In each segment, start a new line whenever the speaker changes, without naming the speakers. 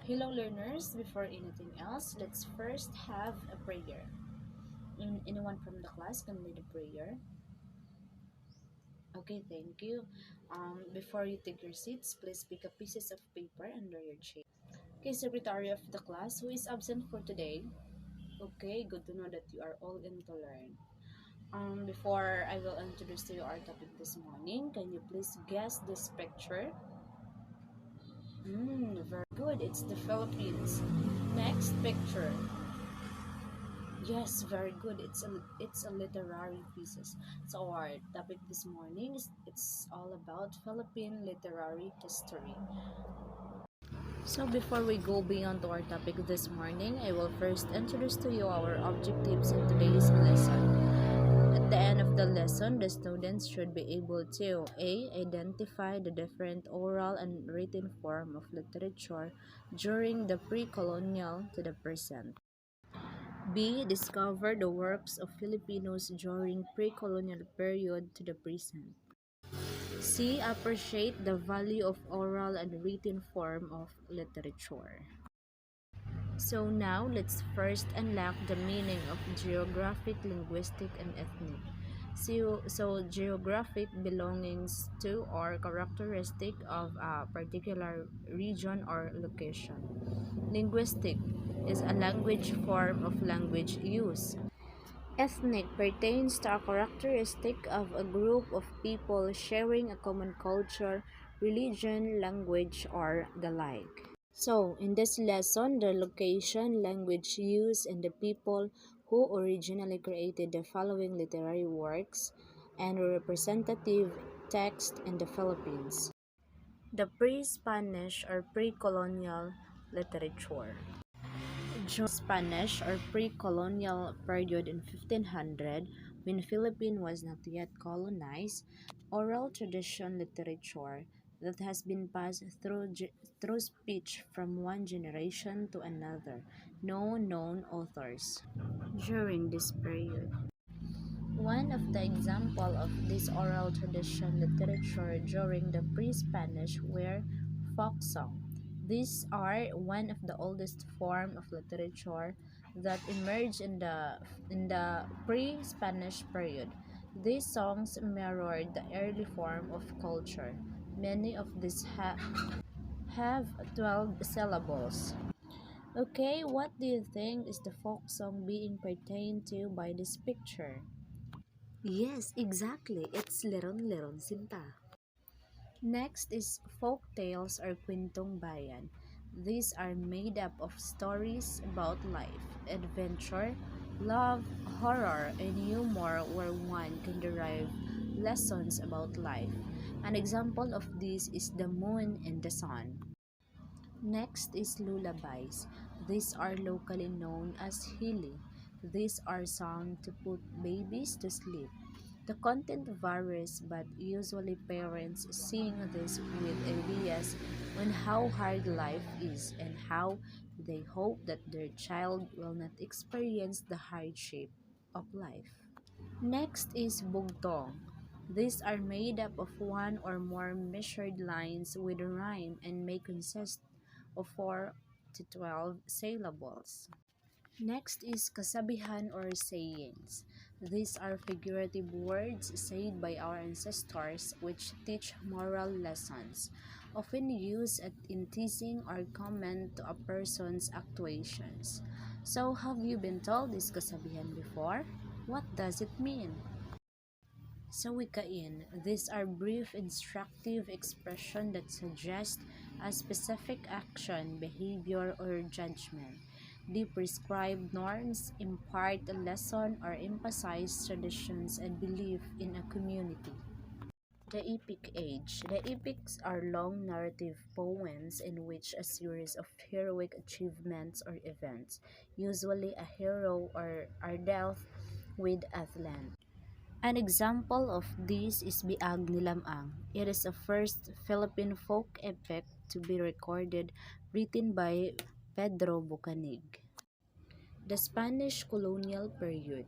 Hello learners, before anything else, let's first have a prayer. Anyone from the class can lead a prayer. Okay, thank you. Before you take your seats, please pick up pieces of paper under your chair. Okay, secretary of the class, who is absent for today? Okay, good to know that you are all in to learn. Before I will introduce to you our topic this morning, can you please guess this picture? Very good. It's the Philippines. Next picture. Yes, very good. It's a literary pieces. So our topic this morning is it's all about Philippine literary history. So before we go beyond to our topic this morning, I will first introduce to you our objectives in today's lesson. At the end of the lesson, the students should be able to A. Identify the different oral and written form of literature during the pre-colonial to the present. B. Discover the works of Filipinos during pre-colonial period to the present. C. Appreciate the value of oral and written form of literature. So now, let's first unlock the meaning of geographic, linguistic, and ethnic. So geographic belongings to or characteristic of a particular region or location. Linguistic is a language form of language use. Ethnic pertains to a characteristic of a group of people sharing a common culture, religion, language, or the like. So, in this lesson, the location, language use, and the people who originally created the following literary works and representative text in the Philippines. The pre-Spanish or pre-colonial literature. During Spanish or pre-colonial period in 1500, when Philippine was not yet colonized, oral tradition literature that has been passed through speech from one generation to another, no known authors. During this period, one of the example of this oral tradition literature during the pre-Spanish were folk song. These are one of the oldest form of literature that emerged in the pre-Spanish period. These songs mirrored the early form of culture. Many of these have 12 syllables. Okay, what do you think is the folk song being pertained to by this picture? Yes, exactly. It's Leron Leron Sinta. Next is folk tales or kwentong bayan. These are made up of stories about life, adventure, love, horror, and humor where one can derive lessons about life. An example of this is The Moon and the Sun. Next is lullabies. These are locally known as hili. These are sung to put babies to sleep. The content varies, but usually parents sing this with ideas on how hard life is and how they hope that their child will not experience the hardship of life. Next is bugtong. These are made up of one or more measured lines with a rhyme and may consist of 4 to 12 syllables. Next is kasabihan or sayings. These are figurative words said by our ancestors which teach moral lessons, often used in teasing or comment to a person's actuations. So, have you been told this kasabihan before? What does it mean? Sa wikain, these are brief instructive expressions that suggest a specific action, behavior, or judgment. They prescribe norms, impart a lesson, or emphasize traditions and belief in a community. The epic age. The epics are long narrative poems in which a series of heroic achievements or events, usually a hero or are dealt with at length. An example of this is Biag ni Lamang. It is the first Philippine folk epic to be recorded, written by Pedro Bucanig. The Spanish colonial period.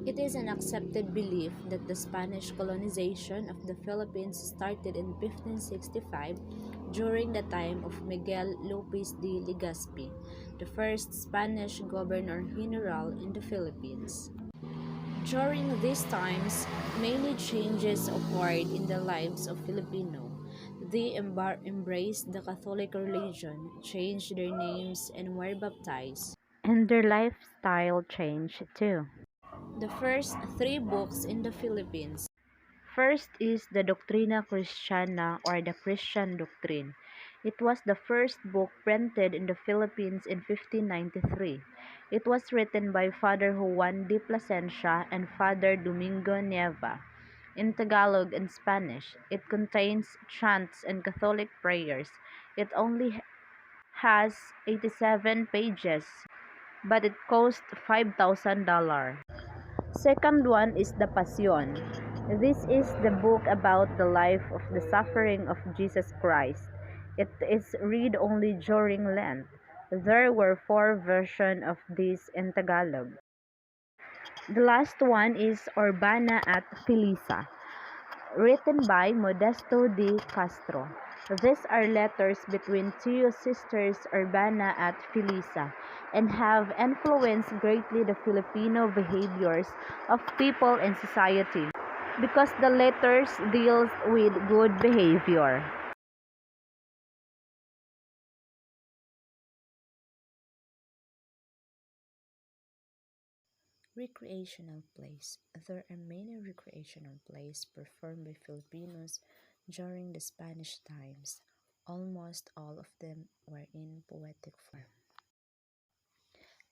It is an accepted belief that the Spanish colonization of the Philippines started in 1565 during the time of Miguel Lopez de Legazpi, the first Spanish governor general in the Philippines. During these times, many changes occurred in the lives of Filipino. They embraced the Catholic religion, changed their names, and were baptized. And their lifestyle changed too. The first three books in the Philippines. First is the Doctrina Christiana or the Christian Doctrine. It was the first book printed in the Philippines in 1593. It was written by Father Juan de Plasencia and Father Domingo Nieva. In Tagalog and Spanish, it contains chants and Catholic prayers. It only has 87 pages, but it cost $5,000. Second one is the Passion. This is the book about the life of the suffering of Jesus Christ. It is read only during Lent. There were four versions of this in Tagalog. The last one is Urbana at Felisa, written by Modesto de Castro. These are letters between two sisters Urbana at Felisa and have influenced greatly the Filipino behaviors of people and society because the letters deals with good behavior. Recreational plays. There are many recreational plays performed by Filipinos during the Spanish times. Almost all of them were in poetic form.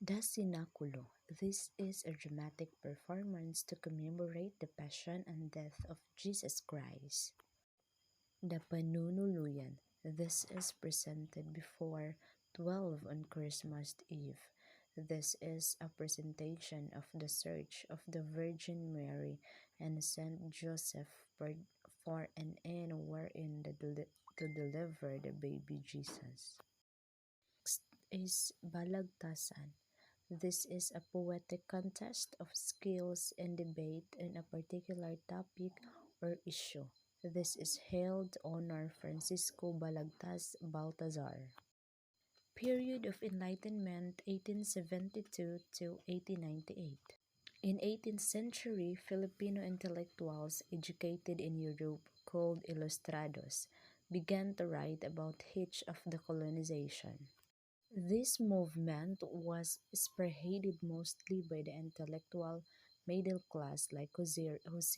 The Sinaculo. This is a dramatic performance to commemorate the passion and death of Jesus Christ. The Panunuluyan. This is presented before 12 on Christmas Eve. This is a presentation of the search of the Virgin Mary and Saint Joseph for an end wherein to deliver the baby Jesus. Next is Balagtasan. This is a poetic contest of skills and debate on a particular topic or issue. This is held to honor Francisco Balagtas Baltazar. Period of Enlightenment 1872 to 1898. In 18th century, Filipino intellectuals educated in Europe called Ilustrados began to write about hitch of the colonization. This movement was spearheaded mostly by the intellectual middle class like Jose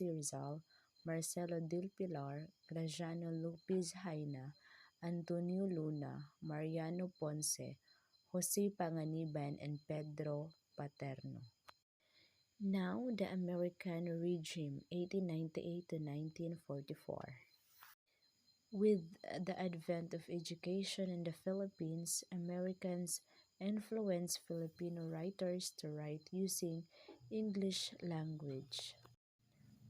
Rizal, Marcelo del Pilar, Graciano Lopez Haina, Antonio Luna, Mariano Ponce, Jose Panganiban, and Pedro Paterno. Now, the American regime, 1898 to 1944. With the advent of education in the Philippines, Americans influenced Filipino writers to write using English language.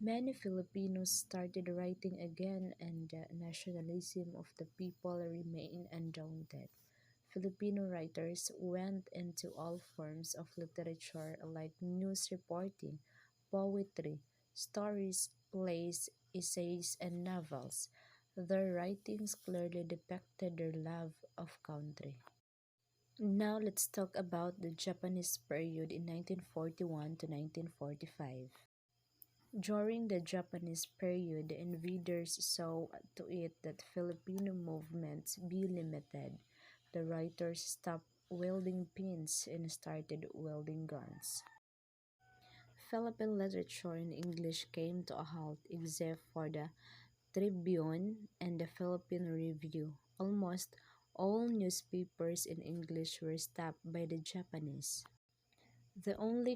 Many Filipinos started writing again and the nationalism of the people remained undaunted. Filipino writers went into all forms of literature like news reporting, poetry, stories, plays, essays, and novels. Their writings clearly depicted their love of country. Now let's talk about the Japanese period in 1941 to 1945. During the Japanese period, the invaders saw to it that Filipino movements be limited. The writers stopped wielding pins and started wielding guns. Philippine literature in English came to a halt except for the Tribune and the Philippine Review. Almost all newspapers in English were stopped by the Japanese. The only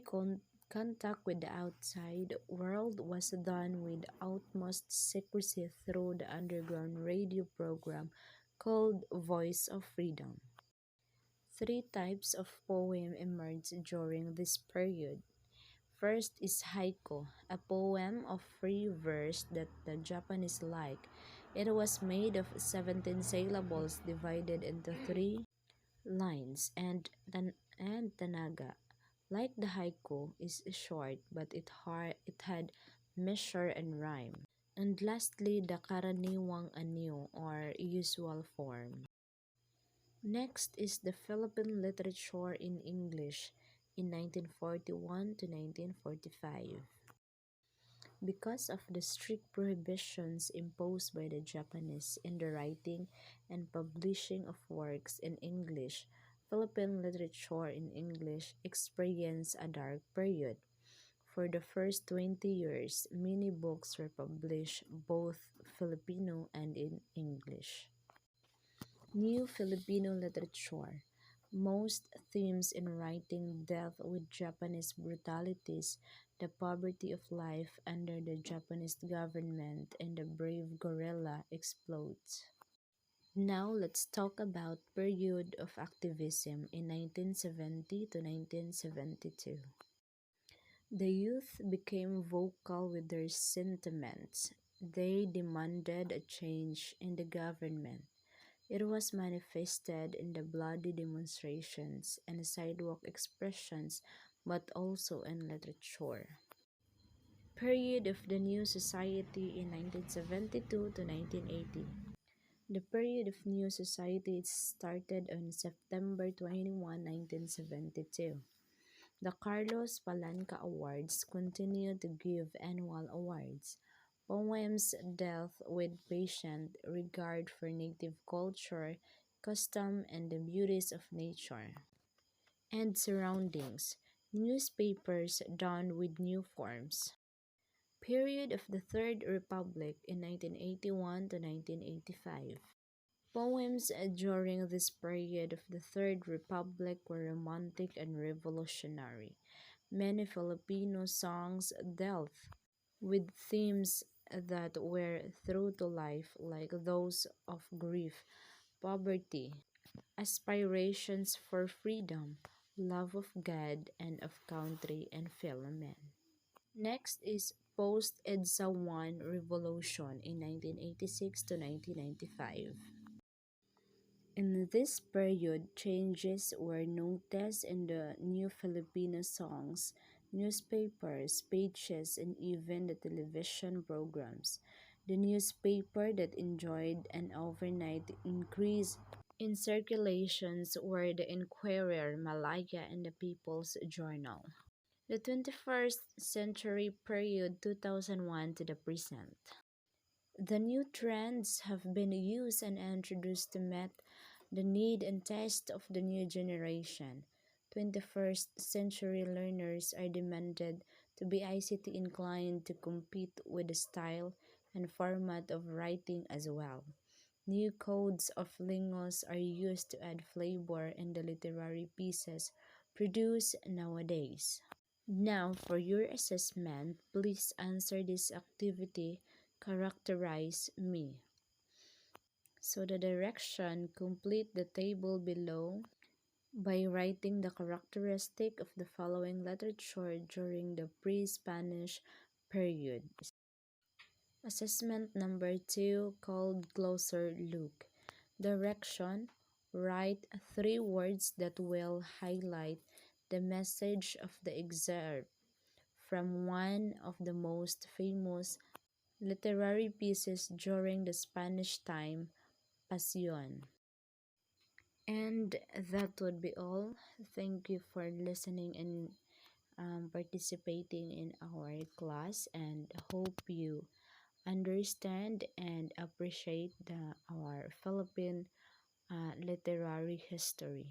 contact with the outside world was done with utmost secrecy through the underground radio program called Voice of Freedom. Three types of poem emerged during this period. First is haiku, a poem of free verse that the Japanese like. It was made of 17 syllables divided into three lines, and tanaga. Like the haiku, is short, but it had measure and rhyme. And lastly, the karaniwang anyo or usual form. Next is the Philippine literature in English in 1941 to 1945. Because of the strict prohibitions imposed by the Japanese in the writing and publishing of works in English, Philippine literature in English experienced a dark period. For the first 20 years, many books were published both Filipino and in English. New Filipino literature. Most themes in writing dealt with Japanese brutalities, the poverty of life under the Japanese government, and the brave guerrilla explodes. Now let's talk about period of activism in 1970 to 1972. The youth became vocal with their sentiments. They demanded a change in the government. It was manifested in the bloody demonstrations and sidewalk expressions, but also in literature. Period of the New Society in 1972 to 1980. The period of New Society started on September 21, 1972. The Carlos Palanca Awards continue to give annual awards. Poems dealt with patient regard for native culture, custom, and the beauties of nature and surroundings. Newspapers donned with new forms. Period of the Third Republic in 1981 to 1985. Poems during this period of the Third Republic were romantic and revolutionary. Many Filipino songs dealt with themes that were true to life, like those of grief, poverty, aspirations for freedom, love of God and of country and fellow men. Next is post-EDSA 1 revolution in 1986 to 1995. In this period, changes were noticed in the new Filipino songs, newspapers, pages, and even the television programs. The newspaper that enjoyed an overnight increase in circulations were the Inquirer, Malaya, and the People's Journal. The 21st century period 2001 to the present. The new trends have been used and introduced to meet the need and taste of the new generation. 21st century learners are demanded to be ICT inclined to compete with the style and format of writing as well. New codes of lingos are used to add flavor in the literary pieces produced nowadays. Now, for your assessment, please answer this activity. Characterize me. So the direction, complete the table below by writing the characteristic of the following literature during the pre-Spanish period. Assessment number 2, called Closer Look. Direction, write 3 words that will highlight the message of the excerpt from one of the most famous literary pieces during the Spanish time, Pasión. And that would be all. Thank you for listening and participating in our class, and hope you understand and appreciate our Philippine literary history.